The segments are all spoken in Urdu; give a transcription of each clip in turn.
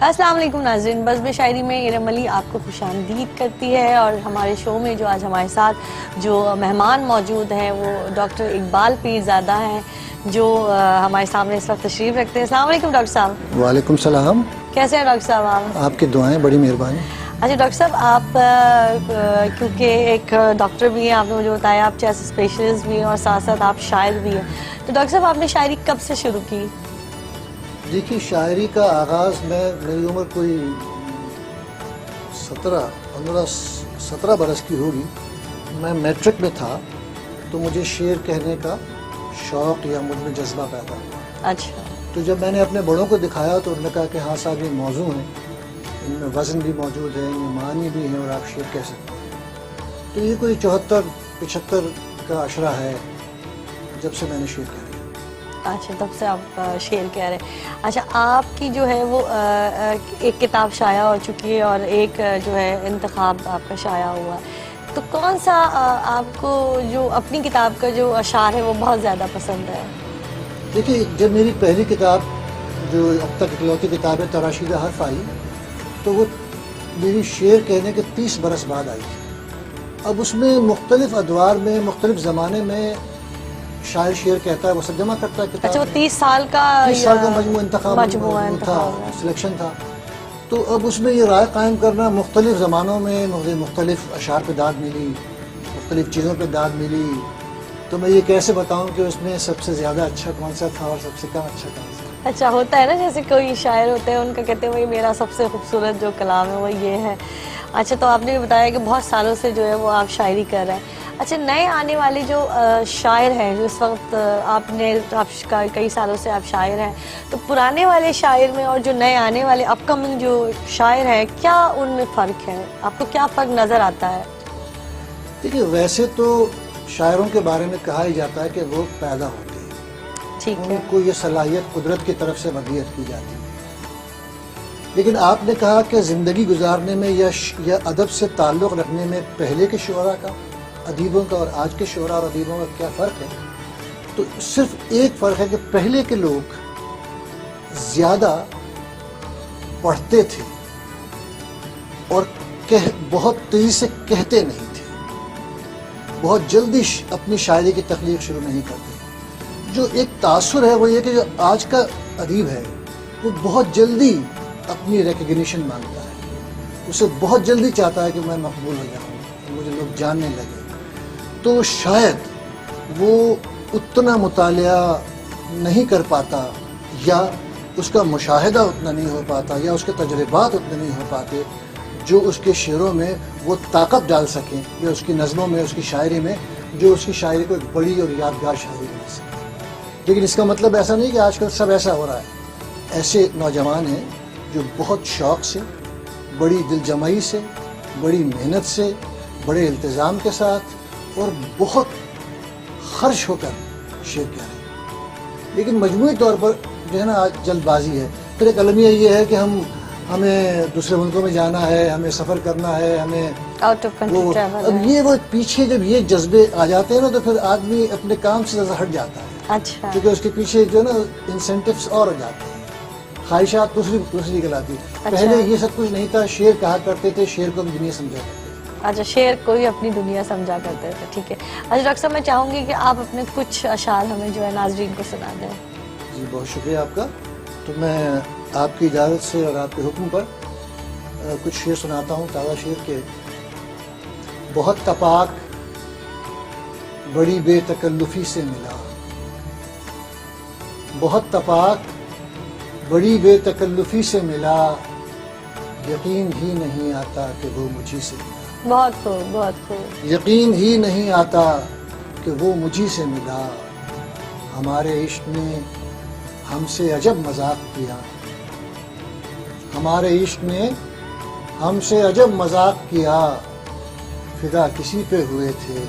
السلام علیکم ناظرین، بزم شاعری میں ارم علی آپ کو خوش آمدید کرتی ہے، اور ہمارے شو میں جو آج ہمارے ساتھ جو مہمان موجود ہیں وہ ڈاکٹر اقبال پیرزادہ ہیں، جو ہمارے سامنے اس وقت تشریف رکھتے ہیں۔ السلام علیکم ڈاکٹر صاحب۔ وعلیکم السلام۔ کیسے ہیں ڈاکٹر صاحب آپ کی دعائیں بڑی مہربانی۔ اچھا ڈاکٹر صاحب، آپ کیونکہ ایک ڈاکٹر بھی ہیں، آپ نے مجھے بتایا آپ چیسٹ اسپیشلسٹ بھی ہیں اور ساتھ ساتھ آپ شاعر بھی ہیں، تو ڈاکٹر صاحب آپ نے شاعری کب سے شروع کی؟ دیکھیے، شاعری کا آغاز میری عمر کوئی 17 برس کی ہوگی۔ میں میٹرک میں تھا تو مجھے شعر کہنے کا شوق یا مجھ میں جذبہ پیدا ہوا۔ اچھا۔ تو جب میں نے اپنے بڑوں کو دکھایا تو انہوں نے کہا کہ ہاں صاحب، یہ موضوع ہیں، ان میں وزن بھی موجود ہے، ان میں معانی بھی ہیں، اور آپ شعر کہہ سکتے ہیں۔ تو یہ کوئی 74-75 کا عشرہ ہے جب سے میں نے شعر کہا۔ اچھا، تب سے آپ شعر کہہ رہے ہیں۔ اچھا، آپ کی جو ہے وہ ایک کتاب شائع ہو چکی ہے اور ایک جو ہے انتخاب آپ کا شائع ہوا ہے، تو کون سا آپ کو جو اپنی کتاب کا جو اشعار ہے وہ بہت زیادہ پسند ہے؟ دیکھیے، جب میری پہلی کتاب جو اب تک اکلوتی کتاب ہے تراشیدہ حرف آئی، تو وہ میری شعر کہنے کے 30 برس بعد آئی تھی۔ اب اس میں مختلف ادوار میں مختلف زمانے میں شاعر شعر کہتا ہے، وہ سب جمع کرتا ہے کتاب۔ اچھا، وہ 30 سال کا مجموعہ انتخاب تھا، سلیکشن تھا۔ تو اب اس میں یہ رائے قائم کرنا، مختلف زمانوں میں مختلف اشعار پہ داد ملی، مختلف چیزوں پہ داد ملی، تو میں یہ کیسے بتاؤں کہ اس میں سب سے زیادہ اچھا کون سا تھا اور سب سے کم اچھا کون سا۔ اچھا، ہوتا ہے نا، جیسے کوئی شاعر ہوتے ہیں ان کا کہتے ہیں وہی میرا سب سے خوبصورت جو کلام ہے وہ یہ ہے۔ اچھا، تو آپ نے بھی بتایا کہ بہت سالوں سے جو ہے وہ آپ شاعری کر رہے ہیں۔ اچھا، نئے آنے والے جو شاعر ہیں، جو اس وقت آپ کئی سالوں سے آپ شاعر ہیں، تو پرانے والے شاعر میں اور جو نئے آنے والے اپ کمنگ جو شاعر ہیں، کیا ان میں فرق ہے؟ آپ کو کیا فرق نظر آتا ہے؟ دیکھیے، ویسے تو شاعروں کے بارے میں کہا ہی جاتا ہے کہ وہ پیدا ہوتے ہیں، ٹھیک ہے، ان کو یہ صلاحیت قدرت کی طرف سے مدیت کی جاتی ہے۔ لیکن آپ نے کہا کہ زندگی گزارنے میں یا ادب سے تعلق رکھنے میں پہلے کے شعراء کا، ادیبوں کا، اور آج کے شعراء اور ادیبوں کا کیا فرق ہے؟ تو صرف ایک فرق ہے کہ پہلے کے لوگ زیادہ پڑھتے تھے اور بہت تیزی سے کہتے نہیں تھے، بہت جلدی اپنی شاعری کی تخلیق شروع نہیں کرتے۔ جو ایک تاثر ہے وہ یہ کہ جو آج کا ادیب ہے وہ بہت جلدی اپنی ریکگنیشن مانگتا ہے، اسے بہت جلدی چاہتا ہے کہ میں مقبول ہو جاؤں، مجھے لوگ جاننے لگے۔ تو شاید وہ اتنا مطالعہ نہیں کر پاتا، یا اس کا مشاہدہ اتنا نہیں ہو پاتا، یا اس کے تجربات اتنے نہیں ہو پاتے جو اس کے شعروں میں وہ طاقت ڈال سکیں، یا اس کی نظموں میں، اس کی شاعری میں، جو اس کی شاعری کو ایک بڑی اور یادگار شاعری بنا سکے۔ لیکن اس کا مطلب ایسا نہیں کہ آج کل سب ایسا ہو رہا ہے۔ ایسے نوجوان ہیں جو بہت شوق سے، بڑی دل جمعی سے، بڑی محنت سے، بڑے التزام کے ساتھ اور بہت خرچ ہو کر شعر کہہ رہے ہیں۔ لیکن مجموعی طور پر جو ہے نا، آج جلد بازی ہے۔ پھر ایک المیہ یہ ہے کہ ہمیں دوسرے ملکوں میں جانا ہے، ہمیں سفر کرنا ہے، ہمیں آؤٹ آف کنٹری ٹریول ہے۔ اب یہ وہ پیچھے جب یہ جذبے آ جاتے ہیں نا، تو پھر آدمی اپنے کام سے زیادہ ہٹ جاتا ہے۔ اچھا، کیونکہ اس کے پیچھے جو ہے نا انسینٹیوز اور ہو جاتے ہیں، خواہشات دوسری نکل آتی۔ پہلے یہ سب کچھ نہیں تھا، شعر کہا کرتے تھے، شعر کو بھی دنیا سمجھا کرتے تھے۔ اچھا، شعر کو ہی اپنی دنیا سمجھا کرتے تھے، ٹھیک ہے۔ اچھا ڈاکٹر صاحب، میں چاہوں گی کہ آپ اپنے کچھ اشعار ہمیں جو ہے ناظرین کو سنا دیں۔ جی، بہت شکریہ آپ کا۔ تو میں آپ کی اجازت سے اور آپ کے حکم پر کچھ شعر سناتا ہوں، تازہ شعر کے۔ بہت تپاک بڑی بے تکلفی سے ملا، بہت تپاک بڑی بے تکلفی سے ملا، یقین ہی نہیں آتا کہ وہ مجھی سے ملا۔ بہت خوب، بہت خوب۔ یقین ہی نہیں آتا کہ وہ مجھی سے ملا، ہمارے عشق نے ہم سے عجب مذاق کیا، ہمارے عشق نے ہم سے عجب مذاق کیا، فدا کسی پہ ہوئے تھے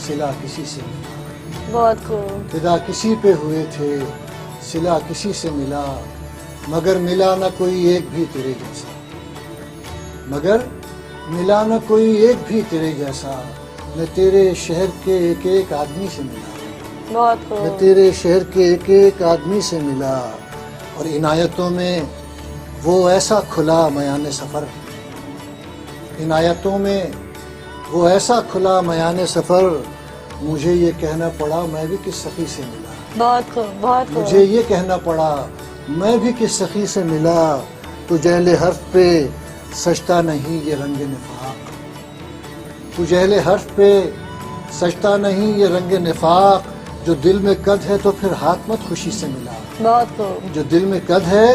صلہ کسی سے ملا۔ بہت خوب۔ فدا کسی پہ ہوئے تھے صلہ کسی سے ملا، مگر ملا نہ کوئی ایک بھی تیرے جیسا، مگر ملا نہ کوئی ایک بھی تیرے جیسا، میں تیرے شہر کے ایک ایک آدمی سے ملا، بہت میں تیرے شہر کے ایک ایک آدمی سے ملا، اور عنایتوں میں وہ ایسا کھلا میان سفر، عنایتوں میں وہ ایسا کھلا میان سفر، مجھے یہ کہنا پڑا میں بھی کس سخی سے ملا، بہت خوب، بہت خوب. مجھے یہ کہنا پڑا میں بھی کس سخی سے ملا، تو جہل حرف پہ سجتا نہیں یہ رنگ نفاق، تو جہل حرف پہ سجتا نہیں یہ رنگ نفاق، جو دل میں قد ہے تو پھر ہاتھ مت خوشی سے ملا، بہت خوب. جو دل میں قد ہے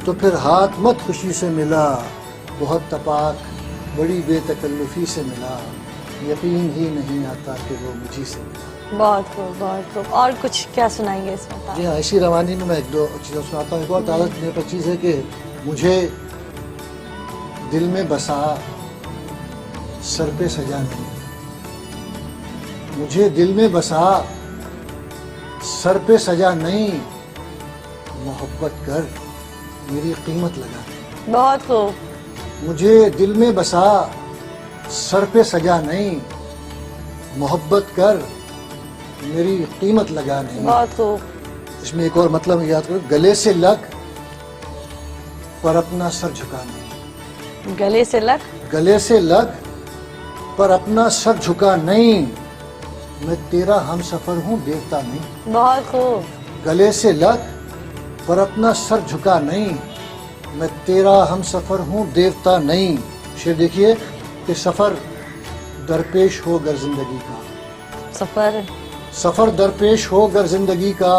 تو پھر ہاتھ مت خوشی سے ملا، بہت تپاک بڑی بے تکلفی سے ملا، یقین ہی نہیں آتا کہ وہ مجھی سے ملا. بہت خوب، بہت خوب. اور کچھ کیا سنائیں گے اس میں؟ جی ہاں، اسی روانی میں ایک دو چیزیں سناتا ہوں. ایک اور تعداد میرے پاس چیز ہے کہ مجھے دل میں بسا سر پہ سجا نہیں، مجھے دل میں بسا سر پہ سجا نہیں، محبت کر میری قیمت لگا نہیں. بہت خوب. مجھے دل میں بسا سر پہ سجا نہیں، محبت کر میری قیمت لگا نہیں. بہت خوب. اس میں ایک اور مطلب یاد کرو، گلے سے لگ پر اپنا سر جھکا نہیں، گلے سے لگ، گلے سے لگ پر اپنا سر جھکا نہیں، میں تیرا ہم سفر ہوں دیوتا نہیں. بہت خوب. گلے سے لگ پر اپنا سر جھکا نہیں، میں تیرا ہم سفر ہوں دیوتا نہیں. شعر دیکھیے کہ سفر درپیش ہو گر زندگی کا، سفر، سفر درپیش ہو گر زندگی کا،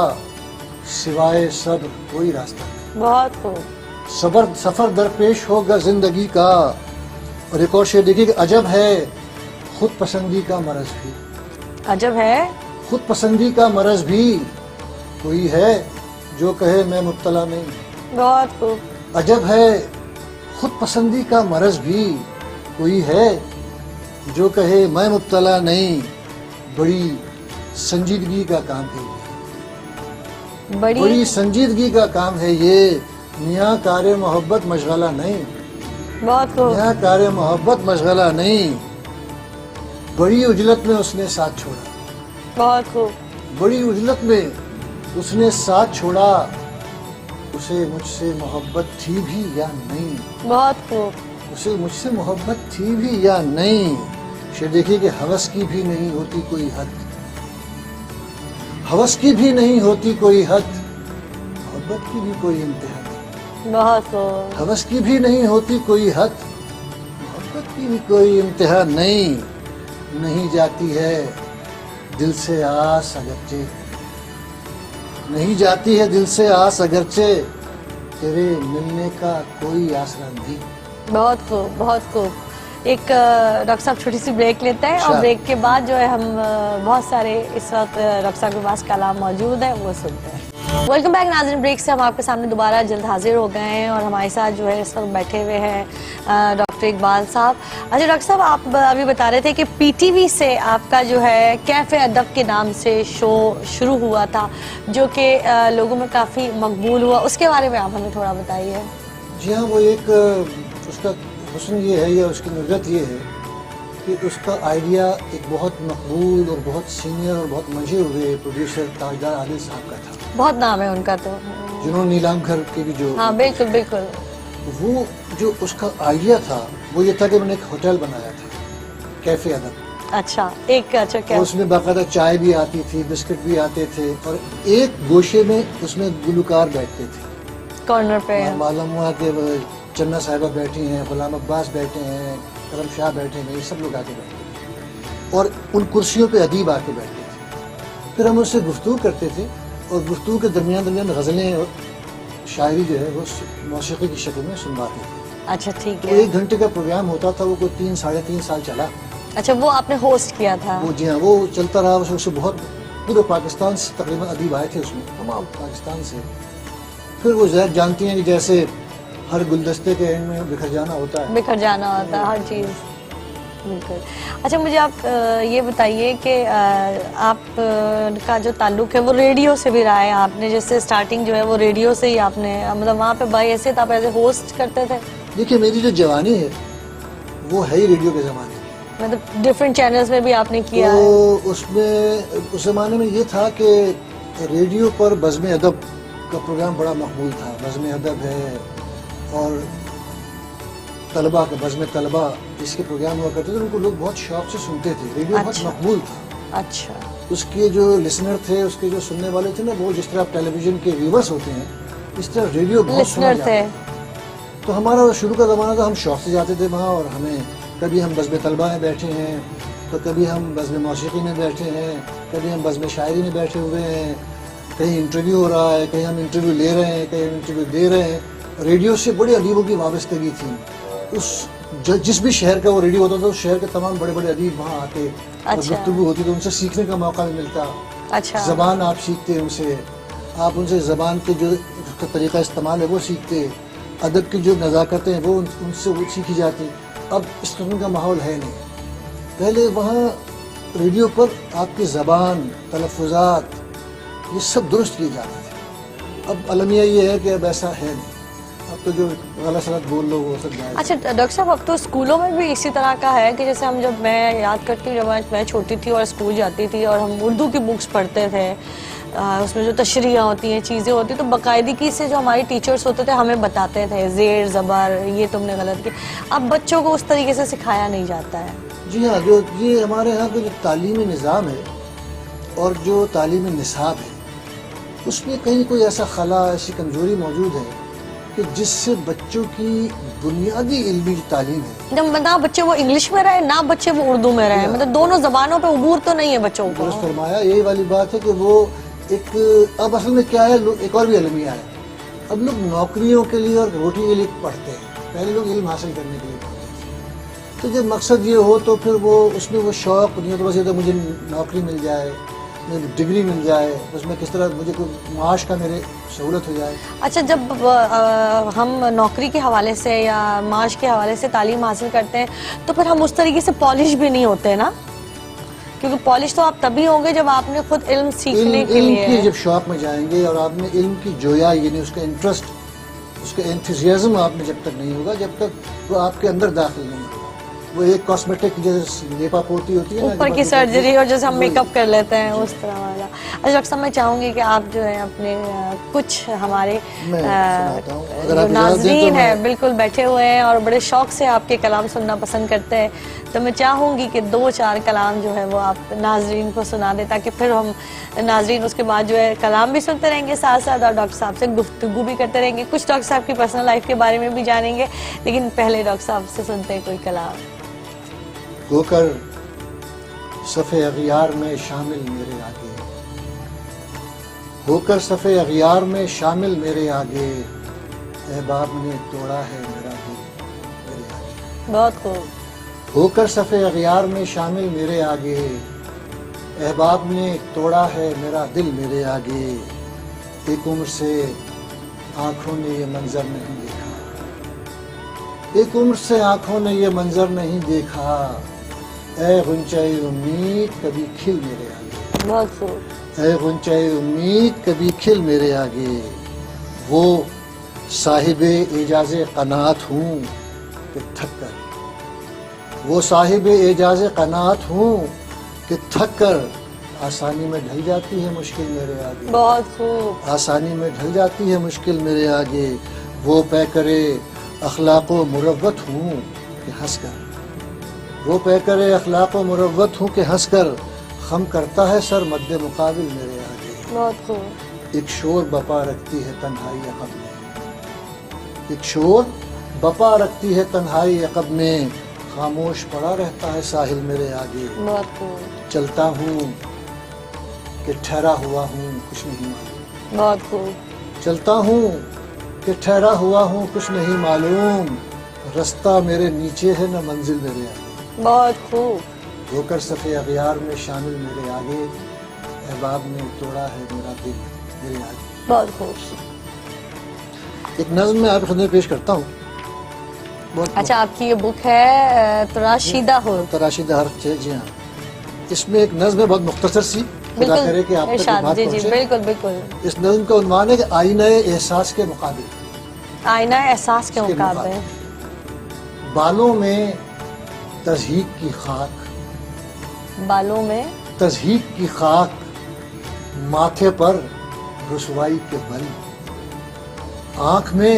سوائے صبر کوئی راستہ نہیں. بہت خوب. سفر درپیش ہو گر زندگی کا. اور ایک اور شعر دیکھیے کہ عجب ہے خود پسندی کا مرض بھی، عجب ہے خود پسندی کا مرض بھی، کوئی ہے جو کہے میں مبتلا نہیں. بہت خوب. عجب ہے خود پسندی کا مرض بھی، کوئی ہے جو کہے میں مبتلا نہیں. بڑی سنجیدگی کا کام ہے یہ، بڑی بڑی سنجیدگی کا کام ہے یہ، میاں کار محبت مشغلہ نہیں، بہت خوب. میاں کار محبت مشغلہ نہیں. بڑی اجلت میں اس نے ساتھ چھوڑا، بہت خوب. بڑی اجلت میں اس نے ساتھ چھوڑا، اسے مجھ سے محبت تھی بھی یا نہیں، بہت خوب. اسے مجھ سے محبت تھی بھی یا نہیں. شعر دیکھیے کہ ہوس کی بھی نہیں ہوتی کوئی حد، ہوس کی بھی نہیں ہوتی کوئی حد، محبت کی بھی کوئی انتہا نہیں. بہت خوب. ہوس کی بھی نہیں ہوتی کوئی حد، محبت کی بھی کوئی انتہا نہیں. نہیں جاتی ہے دل سے آس اگرچہ، نہیں جاتی ہے دل سے آس اگرچہ، تیرے ملنے کا کوئی آسرا نہیں. بہت خوب، بہت خوب. ایک ڈاکٹر صاحب چھوٹی سی بریک لیتے ہیں، اور شاہ. بریک کے بعد جو ہے ہم بہت سارے اس وقت ڈاکٹر صاحب کے پاس کلام موجود ہے، وہ سنتے ہیں. ویلکم بیک ناظرین. بریک سے ہم آپ کے سامنے دوبارہ جلد حاضر ہو گئے ہیں، اور ہمارے ساتھ جو ہے اس وقت بیٹھے ہوئے ہیں ڈاکٹر اقبال صاحب. اچھا ڈاکٹر صاحب، آپ ابھی بتا رہے تھے کہ پی ٹی وی سے آپ کا جو ہے کیف ادب کے نام سے شو شروع ہوا تھا، جو کہ لوگوں میں کافی مقبول ہوا. اس کے بارے میں آپ ہمیں تھوڑا بتائیے. جی ہاں، وہ ایک اس کا حسن یہ ہے یا اس کی نظرت یہ ہے کہ اس کا آئیڈیا ایک بہت مقبول اور بہت سینئر اور بہت مشہور ہوئے پروڈیوسر تاجدار عادل صاحب کا تھا، بہت نام ہے ان کا تو. جنہوں نے نیلام گھر کے بھی جو، ہاں بالکل بالکل. وہ جو اس کا آئیڈیا تھا وہ یہ تھا کہ میں نے ایک ہوٹل بنایا تھا کیف ادب. اچھا ایک، اچھا کیا؟ اس میں باقاعدہ چائے بھی آتی تھی، بسکٹ بھی آتے تھے، اور ایک گوشے میں اس میں گلوکار بیٹھتے تھے. کارنر پہ. معلوم ہوا کہ چنا صاحبہ بیٹھی ہیں، غلام عباس بیٹھے ہیں، کرم شاہ بیٹھے ہیں، یہ سب لوگ آ کے بیٹھتے تھے، اور ان کرسیوں پہ ادیب آ کے بیٹھتے تھے. پھر ہم اس سے گفتگو کرتے تھے، اور گفتگو کے درمیان غزلیں اور شاعری جو ہے وہ موسیقی کی شکل میں سنواتے تھے. اچھا ٹھیک وہ ہے. 1 گھنٹے کا پروگرام ہوتا تھا، وہ کوئی 3 ساڑھے 3 سال چلا. اچھا وہ آپ نے ہوسٹ کیا تھا؟ وہ جی ہاں، وہ چلتا رہا. اس سے بہت پورے پاکستان سے تقریباً ادیب آئے تھے اس میں، تمام پاکستان سے. پھر وہ ظاہر جانتی ہیں کہ جیسے ہر گلدستے کے اینڈ میں بکھر جانا ہوتا ہے، بکھر جانا ہوتا ہے ہر چیز. بالکل. اچھا مجھے آپ یہ بتائیے کہ آپ کا جو تعلق ہے وہ ریڈیو سے بھی رہا ہے. آپ نے جیسے سٹارٹنگ جو ہے وہ ریڈیو سے ہی آپ نے، مطلب وہاں پہ بائی ایسے آپ ایسے ہوسٹ کرتے تھے؟ دیکھیے میری جو جوانی ہے وہ ہے ہی ریڈیو کے زمانے کی. مطلب ڈفرینٹ چینلز میں بھی آپ نے کیا ہے؟ تو اس میں اس زمانے میں یہ تھا کہ ریڈیو پر بزم ادب کا پروگرام بڑا مقبول تھا. بزم ادب ہے، اور طلبا کے بزم طلبا اس کے پروگرام ہوا کرتے تھے، ان کو لوگ بہت شوق سے سنتے تھے، ریڈیو بہت اچھا۔ مقبول تھا۔ اچھا اس کے جو لسنر تھے، اس کے جو سننے والے تھے نا، وہ جس طرح ٹیلی ویژن کے ویورس ہوتے ہیں، اس طرح ریڈیو بہت سنا لسنر جاتا تھے۔ تھا۔ تو ہمارا شروع کا زمانہ تھا، ہم شوق سے جاتے تھے وہاں، اور ہمیں کبھی ہم بزم طلبا میں بیٹھے ہیں، تو کبھی ہم بزم موسیقی میں بیٹھے ہیں، کبھی ہم بزم شاعری میں بیٹھے ہوئے ہیں، کہیں انٹرویو ہو رہا ہے، کہیں ہم انٹرویو لے رہے ہیں، کہیں ہم انٹرویو دے رہے ہیں۔ ریڈیو سے بڑی ادیبوں کی وابستگی تھی۔ جس بھی شہر کا وہ ریڈیو ہوتا تھا، اس شہر کے تمام بڑے بڑے ادیب وہاں آتے، اور اچھا۔ گفتگو ہوتی تو ان سے سیکھنے کا موقع بھی ملتا۔ اچھا زبان آپ سیکھتے ان سے، آپ ان سے زبان کے جو اس کا طریقہ استعمال ہے وہ سیکھتے، ادب کی جو نزاکتیں ہیں وہ ان سے وہ سیکھی جاتی۔ اب اس قسم کا ماحول ہے نہیں۔ پہلے وہاں ریڈیو پر آپ کی زبان، تلفظات، یہ سب درست کیے جاتے تھے۔ اب المیہ یہ ہے کہ اب ایسا ہے نہیں، اب تو جو غلط سلط بول لو وہ سب جائز ہے۔ اچھا ڈاکٹر صاحب، اب تو اسکولوں میں بھی اسی طرح کا ہے کہ جیسے ہم جب میں یاد کرتی ہوں جب میں چھوٹی تھی اور اسکول جاتی تھی اور ہم اردو کی بکس پڑھتے تھے، اس میں جو تشریحاں ہوتی ہیں، چیزیں ہوتی تو باقاعدگی سے جو ہمارے ٹیچرز ہوتے تھے ہمیں بتاتے تھے زیر زبر یہ تم نے غلط کیا۔ اب بچوں کو اس طریقے سے سکھایا نہیں جاتا ہے۔ جی ہاں، جو یہ ہمارے ہاں کا جو تعلیمی نظام ہے اور جو تعلیمی نصاب ہے، اس میں کہیں کوئی ایسا خلا، ایسی کمزوری موجود ہے کہ جس سے بچوں کی بنیادی علمی تعلیم ہے، جب نہ بچے وہ انگلش میں رہے نہ بچے وہ اردو میں رہے، مطلب دونوں زبانوں پہ عبور تو نہیں ہے بچوں کو۔ درست فرمایا، یہی والی بات ہے کہ وہ ایک اب اصل میں کیا ہے، ایک اور بھی المیہ ہے، اب لوگ نوکریوں کے لیے اور روٹی کے لیے پڑھتے ہیں، پہلے لوگ علم حاصل کرنے کے لیے پڑھتے تھے۔ تو جب مقصد یہ ہو تو پھر وہ اس میں وہ شوق نہیں ہوتا، بس یہ تو مجھے نوکری مل جائے، مجھے ڈگری مل جائے، اس میں کس طرح مجھے کوئی معاش کا میرے سہولت ہو جائے۔ اچھا، جب ہم نوکری کے حوالے سے یا معاش کے حوالے سے تعلیم حاصل کرتے ہیں تو پھر ہم اس طریقے سے پالش بھی نہیں ہوتے نا، کیونکہ پالش تو آپ تبھی ہوں گے جب آپ نے خود علم سیکھنے کے علم لیے کی جب شوق میں جائیں گے اور آپ نے علم کی جویا، یعنی اس کا انٹرسٹ، اس کا انتھوزیازم آپ میں جب تک نہیں ہوگا، جب تک وہ آپ کے اندر داخل نہیں ہوگا، وہ ایک کاسمیٹک جیسے لیپا پوتی ہوتی ہے نا، اوپر کی سرجری اور جیسے ہم میک اپ کر لیتے ہیں اس طرح والا۔ اچھا ڈاکٹر صاحب، میں چاہوں گی کہ آپ جو ہے اپنے کچھ ہمارے میں سناتا ہوں، اگر آپ جو اجازت دیں تو ناظرین میں ہیں بالکل بیٹھے ہوئے ہیں اور بڑے شوق سے آپ کے کلام سننا پسند کرتے ہیں، تو میں چاہوں گی کہ 2-4 کلام جو ہے وہ آپ ناظرین کو سنا دیں، تاکہ پھر ہم ناظرین اس کے بعد جو ہے کلام بھی سنتے رہیں گے ساتھ ساتھ اور ڈاکٹر صاحب سے گفتگو بھی کرتے رہیں گے، کچھ ڈاکٹر صاحب کی پرسنل لائف کے بارے میں بھی جانیں گے، لیکن پہلے ڈاکٹر صاحب سے سنتے ہیں کوئی کلام۔ ہو کر صف اغیار میں شامل میرے آگے، ہو کر صف اغیار میں شامل میرے آگے، احباب نے توڑا ہے میرا دل میرے آگے۔ بہت خوب۔ ہو کر صف اغیار میں شامل میرے آگے، احباب نے توڑا ہے میرا دل میرے آگے، ایک عمر سے آنکھوں نے یہ منظر نہیں دیکھا، ایک عمر سے آنکھوں نے یہ منظر نہیں دیکھا، اے غنچۂ امید کبھی کھل میرے آگے، بہت خوب۔ اے غنچۂ امید کبھی کھل میرے آگے، وہ صاحب اعجاز قناعت ہوں کہ تھک کر، وہ صاحب اعجاز قناعت ہوں کہ تھک کر آسانی میں ڈھل جاتی ہے مشکل میرے آگے، بہت خوب۔ آسانی میں ڈھل جاتی ہے مشکل میرے آگے، وہ پے کرے اخلاق و مروت ہوں کہ ہنس کر، وہ پے کرے اخلاق و مروت ہوں کہ ہنس کر، خم کرتا ہے سر مد مقابل میرے آگے، بہت خوب۔ ایک شور بپا رکھتی ہے تنہائی عقب میں، ایک شور بپا رکھتی ہے تنہائی عقب میں، خاموش پڑا رہتا ہے ساحل میرے آگے، بہت خوب۔ چلتا ہوں کہ ٹھہرا ہوا ہوں کچھ نہیں معلوم، بہت خوب۔ چلتا ہوں کہ ٹھہرا ہوا ہوں کچھ نہیں معلوم، رستہ میرے نیچے ہے نہ منزل میرے آگے، بہت خوب۔ ہو کر صف اغیار میں شامل میرے آگے، احباب نے توڑا ہے میرا دل میرے آگے۔ بہت خوب۔ ایک نظم میں آپ خدمت پیش کرتا ہوں، بہت اچھا، آپ کی یہ بک ہے تراشیدہ ہو؟ تراشیدہ حرف ہے، جی ہاں، اس میں ایک نظم ہے بہت مختصر سی، خدا کرے کہ آپ تک یہ ارشاد۔ بات جی جی پہنچے۔ بالکل بالکل۔ اس نظم کا عنوان ہے کہ آئینہ احساس کے مقابل، آئینہ احساس کے مقابلے۔ بالوں میں تضحیک کی خاک، بالوں میں تضحیک کی خاک، ماتھے پر رسوائی کے بل، آنکھ میں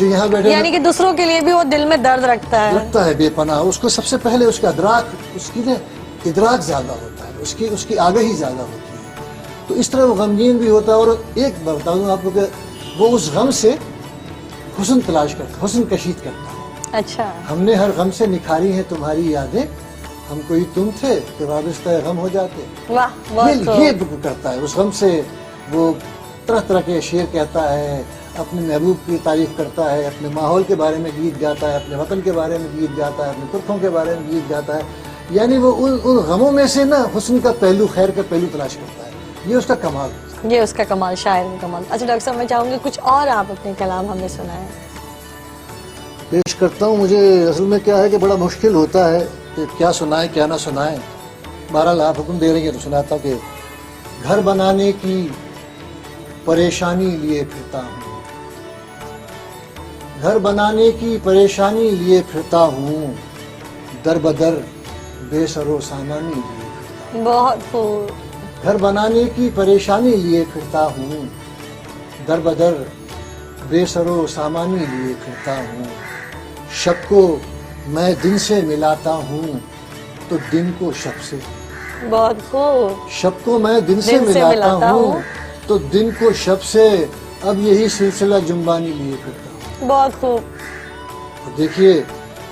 جو یہاں بیٹھے یعنی کہ دوسروں کے لیے بھی وہ دل میں درد رکھتا ہے. رکھتا ہے بے پناہ. اس کو سب سے پہلے اس کا ادراک زیادہ ہوتا ہے, اس کی آگہی زیادہ ہوتی ہے. تو اس طرح وہ غمگین بھی ہوتا ہے. اور ایک بات بتا دوں آپ کو کہ وہ اس غم سے حسن تلاش کرتا ہے, حسن کشید کرتا ہے. اچھا. ہم نے ہر غم سے نکھاری ہیں تمہاری یادیں, ہم کوئی تم تھے کہ وابستہ غم ہو جاتے. واہ یہ کرتا ہے اس غم سے. وہ طرح طرح کے شعر کہتا ہے, اپنے محبوب کی تعریف کرتا ہے, اپنے ماحول کے بارے میں گیت گاتا ہے, اپنے وطن کے بارے میں گیت گاتا ہے, اپنے پرکھوں کے بارے میں گیت گاتا ہے. یعنی وہ ان غموں میں سے نا حسن کا پہلو, خیر کا پہلو تلاش کرتا ہے. یہ اس کا کمال ہے. یہ اس کا کمال, شاعر کا کمال. اچھا ڈاکٹر صاحب, میں چاہوں گی کچھ اور آپ اپنے کلام ہمیں سنائیں. پیش کرتا ہوں. مجھے اصل میں کیا ہے کہ بڑا مشکل ہوتا ہے کہ کیا سنائیں کیا نہ سنائیں. بہرحال آپ حکم دے رہے ہیں تو سناتا ہوں کہ گھر بنانے کی پریشانی لیے پھرتا ہوں, گھر بنانے کی پریشانی لیے پھرتا ہوں, در بدر بے سر و سامانی لیے پھرتا ہوں. بہت خوب. گھر بنانے کی پریشانی لیے پھرتا ہوں, در بدر بے سر و سامانی لیے پھرتا ہوں. شب کو میں دن سے ملاتا ہوں تو دن کو شب سے. بہت خوب. شب کو میں دن سے ملاتا ہوں تو دن کو شب سے. اب یہی سلسلہ جنبانی لیے پھرتا ہوں. بہت خوب. اور دیکھیے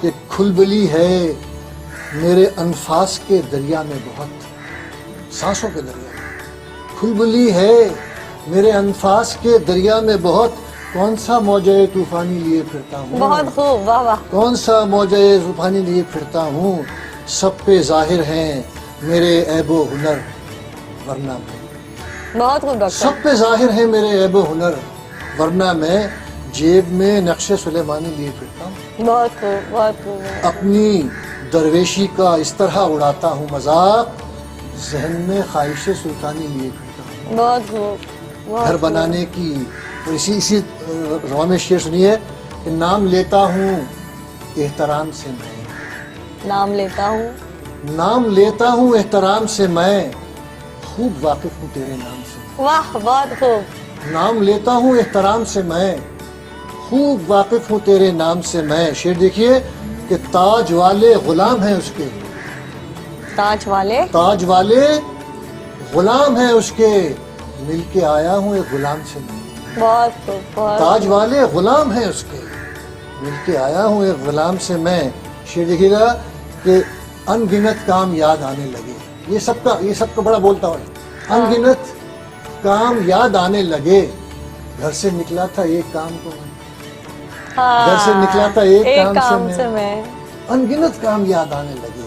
کہ کھلبلی ہے میرے انفاس کے دریا میں بہت, سانسوں کے دریا میں کھلبلی ہے میرے انفاس کے دریا میں بہت. کون سا موجہ طوفانی لیے پھرتا ہوں. بہت خوب. واہ واہ. کون سا موجہ طوفانی لیے پھرتا ہوں. سب پہ ظاہر ہیں میرے عیب و ہنر ورنہ میں. بہت خوب ڈاکٹر. سب پہ ظاہر ہیں میرے عیب و ہنر ورنہ میں جیب میں نقش سلیمانی لیے پھرتا ہوں. بہت خوب. بہت خوب. اپنی درویشی کا اس طرح اڑاتا ہوں مذاق, ذہن میں خواہش سلطانی لیے پھرتا ہوں. بہت خوب. گھر بنانے کی. اور اسی رواں میں شعر سنیے کہ نام لیتا ہوں احترام سے میں, نام لیتا ہوں. نام لیتا ہوں احترام سے میں, خوب واقف ہوں تیرے نام سے. واہ. بہت خوب. نام لیتا ہوں احترام سے میں, خوب واقف ہوں تیرے نام سے میں. شعر دیکھیے کہ تاج والے غلام ہیں اس کے, تاج والے غلام ہیں اس کے, مل کے آیا ہوں ایک غلام سے میں. بہت خوب. بہت. تاج والے غلام ہیں اس کے, مل کے آیا ہوں ایک غلام سے میں. شعر دیکھیے گا کہ ان گنت کام یاد آنے لگے. یہ سب کا بڑا بولتا ہوں. ان گنت کام یاد آنے لگے, گھر سے نکلا تھا ایک کام کو میں, گھر سے نکلا تھا ایک کام سے میں. ان گنت کام یاد آنے لگے,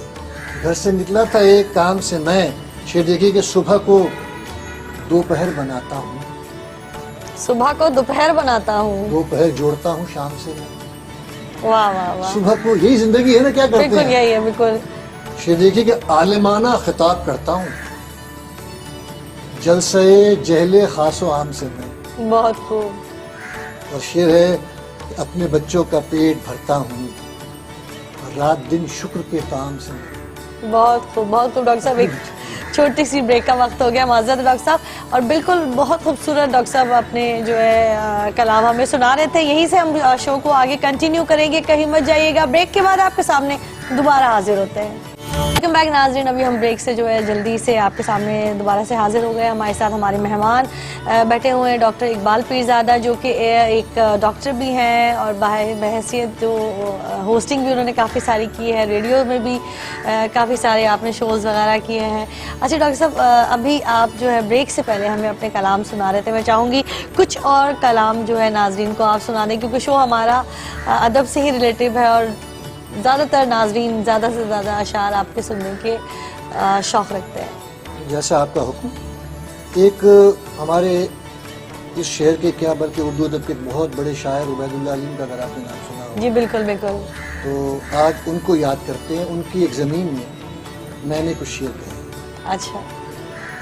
گھر سے نکلا تھا ایک کام سے میں. شعر دیکھیے کہ صبح کو دوپہر بناتا ہوں, صبح کو دوپہر بناتا ہوں, دوپہر جوڑتا ہوں شام سے میں. واہ واہ واہ. صبح کو یہی زندگی ہے نا, کیا کرتے بالکل ہیں. یہی ہے. بالکل. شعر دیکھیے کہ عالمانہ خطاب کرتا ہوں, جلسے جہل خاص و عام سے میں. بہت خوب. اور شعر ہے کہ اپنے بچوں کا پیٹ بھرتا ہوں, رات دن شکر کے طعام سے میں. بہت خوب. بہت خوب ڈاکٹر صاحب. ایک چھوٹی سی بریک کا وقت ہو گیا, معذرت ڈاکٹر صاحب. اور بالکل بہت خوبصورت ڈاکٹر صاحب اپنے جو ہے کلام ہمیں سنا رہے تھے. یہیں سے ہم شو کو آگے کنٹینیو کریں گے, کہیں مت جائیے گا. بریک کے بعد آپ کے سامنے دوبارہ حاضر ہوتے ہیں. ویلکم بیک ناظرین. ابھی ہم بریک سے جو ہے جلدی سے آپ کے سامنے دوبارہ سے حاضر ہو گئے. ہمارے ساتھ ہمارے مہمان بیٹھے ہوئے ہیں ڈاکٹر اقبال پیرزادہ, جو کہ ایک ڈاکٹر بھی ہیں اور بحیثیت جو ہوسٹنگ بھی انہوں نے کافی ساری کی ہے, ریڈیو میں بھی کافی سارے آپ نے شوز وغیرہ کیے ہیں. اچھا ڈاکٹر صاحب, ابھی آپ جو ہے بریک سے پہلے ہمیں اپنے کلام سنا رہے تھے. میں چاہوں گی کچھ اور کلام جو ہے ناظرین کو آپ سنا دیں, کیونکہ شو ہمارا ادب سے ہی ریلیٹیو ہے اور زیادہ تر ناظرین زیادہ سے زیادہ اشعار آپ کے سننے کے شوق رکھتے ہیں. جیسا آپ کا حکم. ایک ہمارے اس شہر کے کیا بلکہ اردو ادب کے بہت بڑے شاعر عبید اللہ علیم کا اگر آپ نے نام سنا ہو. جی بالکل بالکل. تو آج ان کو یاد کرتے ہیں. ان کی ایک زمین میں نے کچھ شعر کہے. اچھا.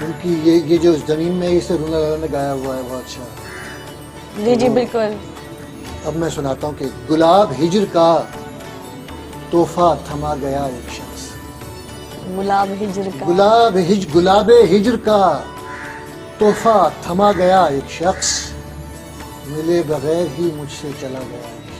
ان کی یہ جو زمین میں اسے رونا لالا نے گایا ہوا ہے, بہت اچھا. جی جی بالکل. اب میں سناتا ہوں کہ گلاب ہجر کا تحفہ تھما گیا ایک شخص. گلاب ہجر کا. گلاب ہجر کا تحفہ تھما گیا ایک شخص, ملے بغیر ہی مجھ سے چلا گیا ایک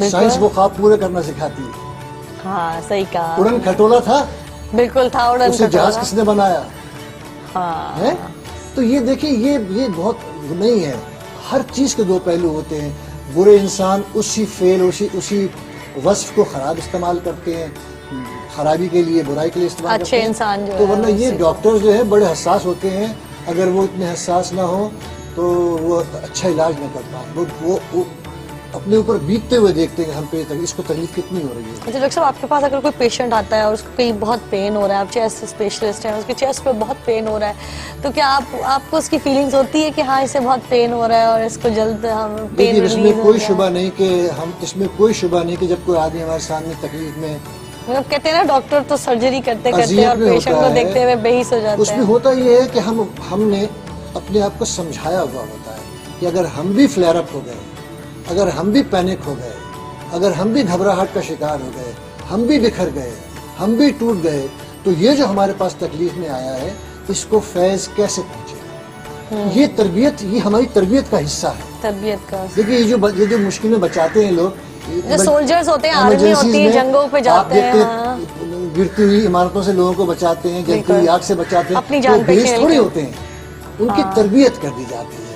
سائنس وہ خواب پورے کرنا سکھاتی ہے. ہاں صحیح کہا. اڑن کھٹولا تھا, بالکل تھا اڑن اسے جہاز کھٹولا. کس نے بنایا ہاں ہے؟ تو یہ دیکھیں یہ بہت نہیں ہے. ہر چیز کے دو پہلو ہوتے ہیں. برے انسان اسی فعل اسی وصف کو خراب استعمال کرتے ہیں, خرابی کے لیے, برائی کے لیے استعمال کرتے اچھے ہیں. انسان جو تو ہے ورنہ یہ ڈاکٹر جو ہے بڑے حساس ہوتے ہیں. اگر وہ اتنے حساس نہ ہو تو وہ اچھا علاج نہ کر پائیں. وہ اپنے اوپر بیتتے ہوئے دیکھتے ہیں کہ ہم پہ اس کو تکلیف کتنی ہو رہی ہے. اچھا ڈاکٹر صاحب, آپ کے پاس اگر کوئی پیشنٹ آتا ہے اور اس کو کہیں بہت پین ہو رہا ہے, آپ چیسٹ اسپیشلسٹ ہیں, اس کے چیسٹ پہ بہت پین ہو رہا ہے, تو کیا آپ کو اس کی فیلنگز ہوتی ہے کہ ہاں اسے بہت پین ہو رہا ہے اور اس کو جلد ہم پین اس میں کوئی شبہ نہیں کہ جب کوئی آدمی ہمارے سامنے تکلیف میں, مطلب کہتے ہیں نا ڈاکٹر تو سرجری کرتے اور پیشنٹ کو دیکھتے ہوئے بے حس ہو جاتے ہیں. اس میں ہوتا یہ ہے کہ ہم نے اپنے آپ کو سمجھایا ہوا ہوتا ہے کہ اگر ہم بھی فلیئر اپ ہو گئے, اگر ہم بھی پینک ہو گئے, اگر ہم بھی گھبراہٹ کا شکار ہو گئے, ہم بھی بکھر گئے, ہم بھی ٹوٹ گئے, تو یہ جو ہمارے پاس تکلیف میں آیا ہے اس کو فیض کیسے پہنچے گا. یہ تربیت, یہ ہماری تربیت کا حصہ ہے. تربیت کا دیکھیے یہ جو مشکل میں بچاتے ہیں لوگ, جو سولجرز ہوتے ہیں, آرمی ہوتی ہے, جنگوں پہ جاتے ہیں, گرتی ہوئی عمارتوں سے لوگوں کو بچاتے ہیں, جلتی ہوئی آگ سے بچاتے ہیں, اپنی جان پہ تھوڑے ہوتے ہیں, ان کی تربیت کر دی جاتی ہے.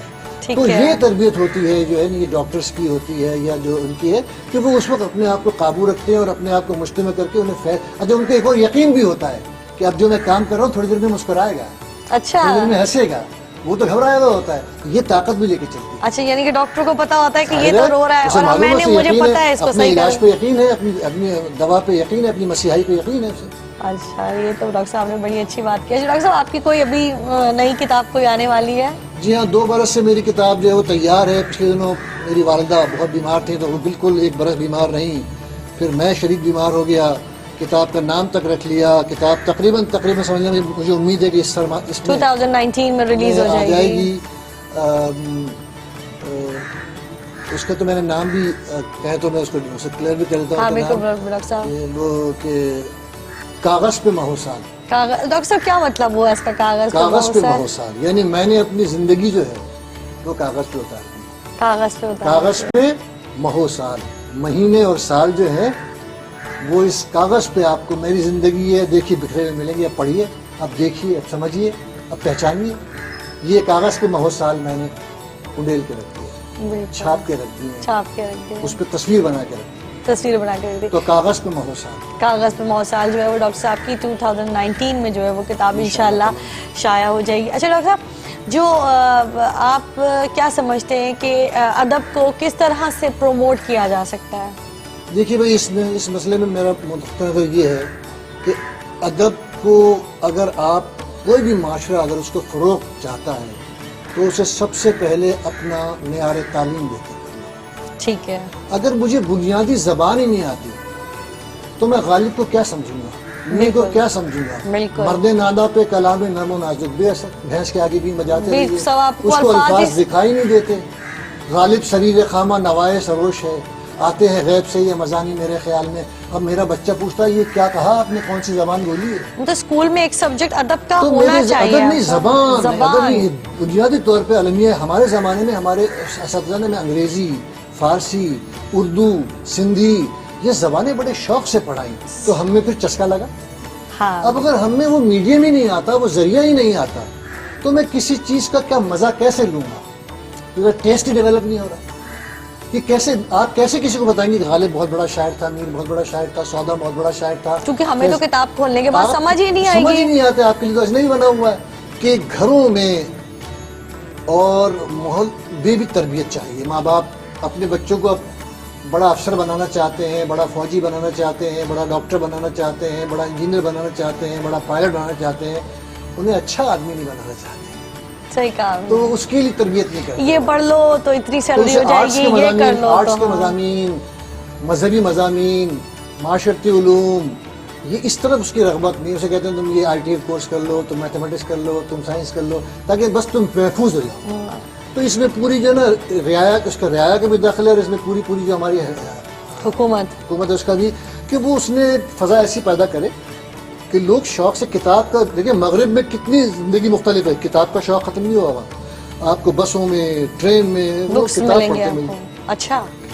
تو یہ تربیت ہوتی ہے جو ہے یہ ڈاکٹرز کی ہوتی ہے یا جو ان کی ہے کہ وہ اس وقت اپنے آپ کو قابو رکھتے ہیں اور اپنے آپ کو مجتمع کر کے انہیں اچھا ان کو ایک اور یقین بھی ہوتا ہے کہ اب جو میں کام کر رہا ہوں تھوڑی دیر میں مسکرائے گا, اچھا تھوڑی دیر میں ہنسے گا, وہ تو گھبرایا ہوا ہوتا ہے. یہ طاقت بھی لے کے چلتی ہے. اچھا یعنی کہ ڈاکٹر کو پتا ہوتا ہے کہ یہ تو رو رہا ہے اور مجھے پتا ہے اس کو اپنے علاج پہ یقین ہے, اپنی دوا پہ یقین ہے, اپنی مسیحائی پہ یقین ہے اسے. اچھا یہ تو ڈاکٹر صاحب نے بڑی اچھی بات کی. ڈاکٹر صاحب آپ کی کوئی ابھی نئی کتاب کوئی آنے والی ہے؟ جی ہاں, 2 برس سے میری کتاب جو ہے وہ تیار ہے. پچھلے دنوں میری والدہ بہت بیمار تھی تو وہ بالکل 1 برس بیمار رہیں, پھر میں شدید بیمار ہو گیا, کتاب کا نام تک رکھ لیا. کتاب تقریباً سمجھنے میں مجھے امید ہے کہ اس 2019 میں ریلیز ہو جائے گی. اس کا تو میں نے نام بھی کہے تو میں اس کو کلیئر بھی کر دیتا ہوں. وہ کہ کاغذ پہ مہوسال. ڈاکٹر صاحب کیا مطلب ہوا اس کا کاغذ پہ مہوسال؟ یعنی میں نے اپنی زندگی جو ہے وہ کاغذ پہ اتار دی. کاغذ پہ مہوسال, مہینے اور سال جو ہے وہ اس کاغذ پہ آپ کو میری زندگی ہے دیکھیے بکھرے ہوئے ملیں گے. اب پڑھیے, اب دیکھیے, اب سمجھیے, اب پہچانیے. یہ کاغذ پہ مہوسال میں نے انڈیل کے رکھ دیا, چھاپ کے رکھ دیے, اس پہ تصویر بنا کے رکھ دی. تو کاغذ پہ مہوسال جو ہے وہ ڈاکٹر صاحب کی 2019 میں جو ہے وہ کتاب انشاءاللہ شائع ہو جائے گی. اچھا ڈاکٹر صاحب, جو آپ کیا سمجھتے ہیں کہ ادب کو کس طرح سے پروموٹ کیا جا سکتا ہے؟ دیکھیے بھائی, اس مسئلے میں میرا نقطہ نظر یہ ہے کہ ادب کو اگر آپ کوئی بھی معاشرہ اگر اس کو فروغ چاہتا ہے تو اسے سب سے پہلے اپنا معیار تعلیم بہتر کرنا. ٹھیک ہے. اگر مجھے بنیادی زبان ہی نہیں آتی تو میں غالب کو کیا سمجھوں گا, میں کو کیا سمجھوں گا. مرد نادا پہ کلام نرم و نازک بے اثر, بھینس کے آگے بھی بجاتے رہیے, اس کو الفاظ دکھائی نہیں دیتے. غالب شریر خامہ نوائے سروش ہے, آتے ہیں غیب سے یہ مزانی میرے خیال میں. اب میرا بچہ پوچھتا ہے یہ کیا کہا آپ نے, کون سی زبان بولی ہے؟ تو اسکول میں ایک سبجیکٹ ادب کا ہونا چاہیے. ادب نہیں, زبان. ادب نہیں, بنیادی طور پہ عالمیہ. ہمارے زمانے میں ہمارے اساتذہ نے انگریزی, فارسی, اردو, سندھی یہ زبانیں بڑے شوق سے پڑھائیں تو ہم میں پھر چسکا لگا. اب اگر ہم میں وہ میڈیم ہی نہیں آتا, وہ ذریعہ ہی نہیں آتا, تو میں کسی چیز کا کیا مزہ کیسے لوں گا؟ کیونکہ ٹیسٹ ہی ڈیولپ نہیں ہو رہا. کہ کیسے آپ کیسے کسی کو بتائیں گے کہ غالب بہت بڑا شاعر تھا, میر بہت بڑا شاعر تھا, سودا بہت بڑا شاعر تھا. کیونکہ ہمیں تو کتاب کھولنے کے بعد سمجھ ہی نہیں آئے گی. سمجھ ہی نہیں آتے. آپ کے لیے تو ایسا نہیں بنا ہوا ہے کہ گھروں میں اور ماحول بھی تربیت چاہیے. ماں باپ اپنے بچوں کو بڑا افسر بنانا چاہتے ہیں, بڑا فوجی بنانا چاہتے ہیں, بڑا ڈاکٹر بنانا چاہتے ہیں, بڑا انجینئر بنانا چاہتے ہیں, بڑا پائلٹ بنانا چاہتے ہیں, انہیں اچھا آدمی نہیں بنانا چاہتے. صحیح کہا. تو اس کے لیے تربیت نہیں کرتے. یہ پڑھ لو تو اتنی سیلری ہو جائے گی, یہ کر لو. آرٹس کے مضامین, مذہبی مضامین, معاشرتی علوم, یہ اس طرف اس کی رغبت نہیں. اسے کہتے ہیں تم یہ ITI کورس کر لو, تم میتھمیٹکس کر لو, تم سائنس کر لو, تاکہ بس تم محفوظ ہو جاؤ. تو اس میں پوری جو ہے نا رعایا, اس کا رعایا کا بھی داخل ہے, اور اس میں پوری جو ہماری حکومت ہے اس کا بھی, کہ وہ اس نے فضا ایسی پیدا کرے کہ لوگ شوق سے کتاب کا. دیکھیں مغرب میں کتنی زندگی مختلف ہے, کتاب کا شوق ختم نہیں ہوا. آپ کو بسوں میں, ٹرین میں وہ کتاب پڑھتے ملیں. اچھا.